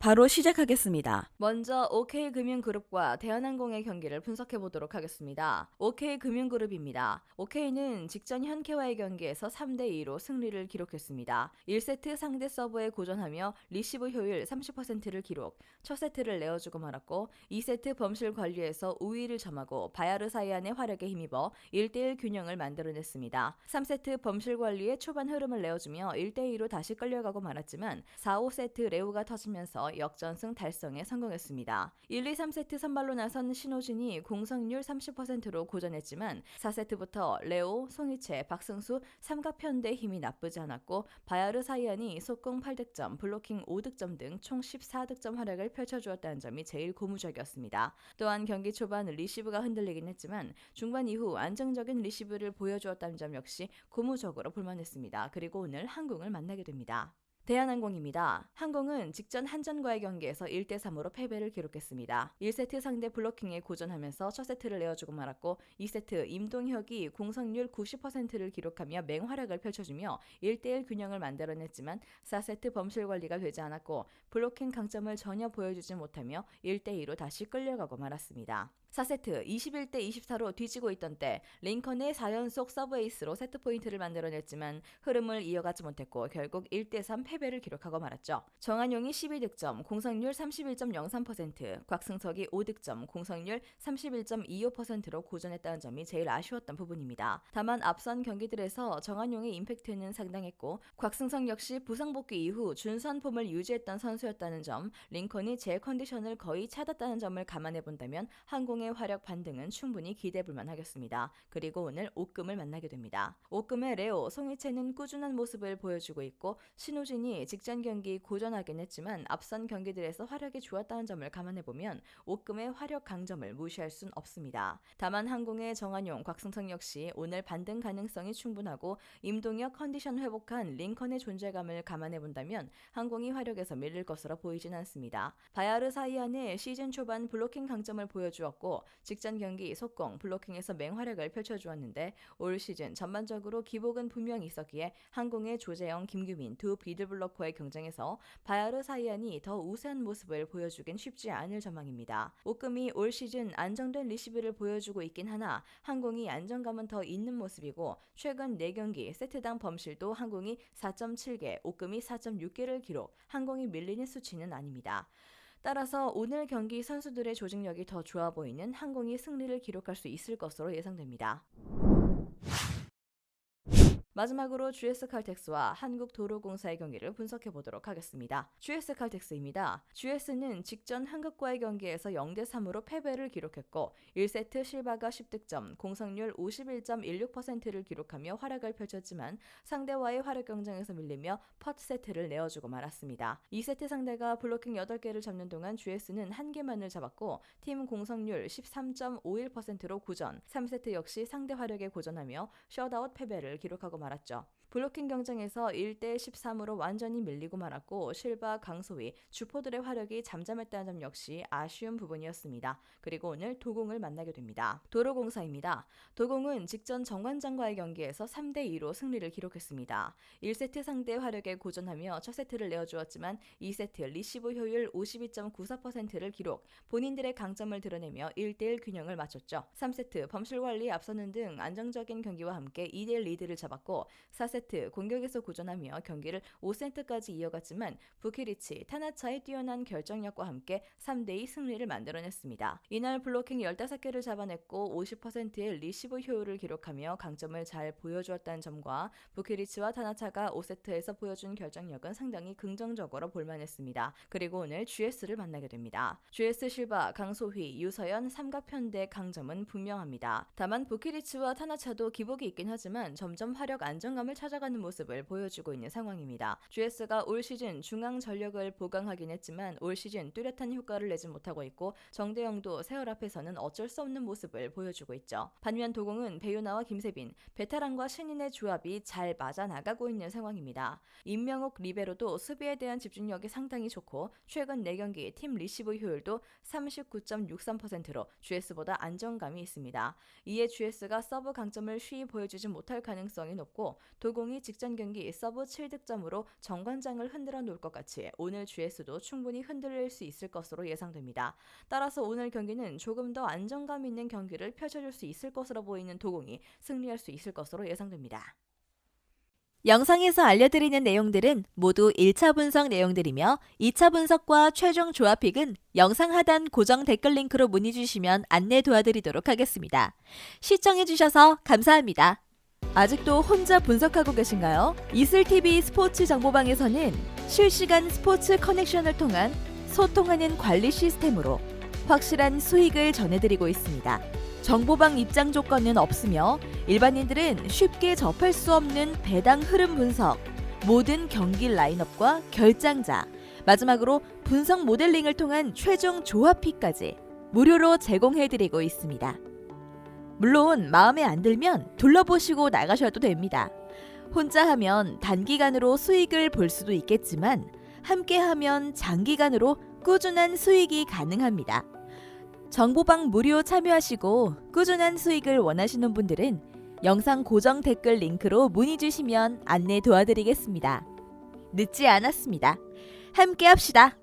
바로 시작하겠습니다. 먼저 OK금융그룹과 대한항공의 경기를 분석해 보도록 하겠습니다. OK금융그룹입니다. OK는 직전 현케와의 경기에서 3대2로 승리를 기록했습니다. 1세트 상대 서브에 고전하며 리시브 효율 30%를 기록, 첫 세트를 내어주고 말았고 2세트 범실 관리에서 우위를 점하고 바야르 사이안의 활약에 힘입어 1대1 균형을 만들어냈습니다. 3세트 범실 관리에 초반 흐름을 내어주며 1대2로 다시 끌려가고 말았지만 4, 5세트 레오가 터지면서 역전승 달성에 성공했습니다. 1, 2, 3세트 선발로 나선 신호진이 공성률 30%로 고전했지만 4세트부터 레오, 송이채, 박승수 삼각편대 힘이 나쁘지 않았고 바야르 사이안이 속공 8득점, 블로킹 5득점 등 총 14득점 활약을 펼쳐주었다는 점이 제일 고무적이었습니다. 또한 경기 초반 리시브가 흔들리긴 했지만 중반 이후 안정적인 리시브를 보여주었다는 점 역시 고무적으로 볼만했습니다. 그리고 오늘 항공을 만나게 됩니다. 대한항공입니다. 항공은 직전 한전과의 경기에서 1대3으로 패배를 기록했습니다. 1세트 상대 블로킹에 고전하면서 첫 세트를 내어주고 말았고 2세트 임동혁이 공성률 90%를 기록하며 맹활약을 펼쳐주며 1대1 균형을 만들어냈지만 4세트 범실 관리가 되지 않았고 블로킹 강점을 전혀 보여주지 못하며 1대2로 다시 끌려가고 말았습니다. 4세트 21대 24로 뒤지고 있던 때 링컨의 4연속 서브 에이스로 세트 포인트를 만들어냈지만 흐름을 이어가지 못했고 결국 1대3 패배를 기록하고 말았죠. 정한용이 12득점, 공성률 31.03%, 곽승석이 5득점, 공성률 31.25%로 고전했다는 점이 제일 아쉬웠던 부분입니다. 다만 앞선 경기들에서 정한용의 임팩트는 상당했고 곽승석 역시 부상 복귀 이후 준선 폼을 유지했던 선수였다는 점, 링컨이 제 컨디션을 거의 찾았다는 점을 감안해 본다면 항공의 활약 반등은 충분히 기대해볼만 하겠습니다. 그리고 오늘 옥금을 만나게 됩니다. 옥금의 레오, 송이채는 꾸준한 모습을 보여주고 있고 신우진이 직전 경기 고전하긴 했지만 앞선 경기들에서 활약이 좋았다는 점을 감안해보면 옥금의 활약 강점을 무시할 순 없습니다. 다만 항공의 정한용, 곽승성 역시 오늘 반등 가능성이 충분하고 임동혁 컨디션 회복한 링컨의 존재감을 감안해본다면 항공이 활약에서 밀릴 것으로 보이진 않습니다. 바야르 사이안의 시즌 초반 블로킹 강점을 보여주었고 직전 경기 속공, 블로킹에서 맹활약을 펼쳐주었는데 올 시즌 전반적으로 기복은 분명히 있었기에 항공의 조재영, 김규민 두 비들블러커의 경쟁에서 바야르 사이안이 더 우세한 모습을 보여주긴 쉽지 않을 전망입니다. 옥금이 올 시즌 안정된 리시브를 보여주고 있긴 하나 항공이 안정감은 더 있는 모습이고 최근 4경기 세트당 범실도 항공이 4.7개, 옥금이 4.6개를 기록, 항공이 밀리는 수치는 아닙니다. 따라서 오늘 경기 선수들의 조직력이 더 좋아 보이는 항공이 승리를 기록할 수 있을 것으로 예상됩니다. 마지막으로 GS칼텍스와 한국도로공사의 경기를 분석해 보도록 하겠습니다. GS칼텍스입니다. GS는 직전 한국과의 경기에서 0대3으로 패배를 기록했고 1세트 실바가 10득점, 공성률 51.16%를 기록하며 활약을 펼쳤지만 상대와의 활약 경쟁에서 밀리며 퍼트 세트를 내어주고 말았습니다. 2세트 상대가 블로킹 8개를 잡는 동안 GS는 1개만을 잡았고 팀 공성률 13.51%로 고전, 3세트 역시 상대 활약에 고전하며 셧아웃 패배를 기록하고 말았죠. 블로킹 경쟁에서 1대 13으로 완전히 밀리고 말았고 실바, 강소희, 주포들의 화력이 잠잠했다는 점 역시 아쉬운 부분이었습니다. 그리고 오늘 도공을 만나게 됩니다. 도로공사입니다. 도공은 직전 정관장과의 경기에서 3대2로 승리를 기록했습니다. 1세트 상대 화력에 고전하며 첫 세트를 내어주었지만 2세트 리시브 효율 52.94%를 기록, 본인들의 강점을 드러내며 1대1 균형을 맞췄죠. 3세트 범실 관리 앞서는 등 안정적인 경기와 함께 2대1 리드를 잡았고 4세트 공격에서 고전하며 경기를 5세트까지 이어갔지만 부키리치, 타나차의 뛰어난 결정력과 함께 3대2 승리를 만들어냈습니다. 이날 블로킹 15개를 잡아냈고 50%의 리시브 효율을 기록하며 강점을 잘 보여주었다는 점과 부키리치와 타나차가 5세트에서 보여준 결정력은 상당히 긍정적으로 볼만했습니다. 그리고 오늘 GS를 만나게 됩니다. GS 실바, 강소희, 유서연, 삼각편대 강점은 분명합니다. 다만 부키리치와 타나차도 기복이 있긴 하지만 점점 화력 안정감을 찾아가는 모습을 보여주고 있는 상황입니다. GS가 올 시즌 중앙 전력을 보강하긴 했지만 올 시즌 뚜렷한 효과를 내지 못하고 있고 정대영도 세월 앞에서는 어쩔 수 없는 모습을 보여주고 있죠. 반면 도공은 배유나와 김세빈, 베테랑과 신인의 조합이 잘 맞아 나가고 있는 상황입니다. 임명옥 리베로도 수비에 대한 집중력이 상당히 좋고 최근 4경기 팀 리시브 효율도 39.63%로 GS보다 안정감이 있습니다. 이에 GS가 서브 강점을 쉬이 보여주지 못할 가능성이 높고 도공 도공이 직전 경기 서브 7득점으로 정관장을 흔들어 놓을 것 같이 오늘 GS도 충분히 흔들릴 수 있을 것으로 예상됩니다. 따라서 오늘 경기는 조금 더 안정감 있는 경기를 펼쳐줄 수 있을 것으로 보이는 도공이 승리할 수 있을 것으로 예상됩니다. 영상에서 알려드리는 내용들은 모두 1차 분석 내용들이며 2차 분석과 최종 조합픽은 영상 하단 고정 댓글 링크로 문의 주시면 안내 도와드리도록 하겠습니다. 시청해주셔서 감사합니다. 아직도 혼자 분석하고 계신가요? 이슬TV 스포츠 정보방에서는 실시간 스포츠 커넥션을 통한 소통하는 관리 시스템으로 확실한 수익을 전해드리고 있습니다. 정보방 입장 조건은 없으며 일반인들은 쉽게 접할 수 없는 배당 흐름 분석, 모든 경기 라인업과 결장자, 마지막으로 분석 모델링을 통한 최종 조합픽까지 무료로 제공해드리고 있습니다. 물론 마음에 안 들면 둘러보시고 나가셔도 됩니다. 혼자 하면 단기간으로 수익을 볼 수도 있겠지만 함께 하면 장기간으로 꾸준한 수익이 가능합니다. 정보방 무료 참여하시고 꾸준한 수익을 원하시는 분들은 영상 고정 댓글 링크로 문의 주시면 안내 도와드리겠습니다. 늦지 않았습니다. 함께 합시다.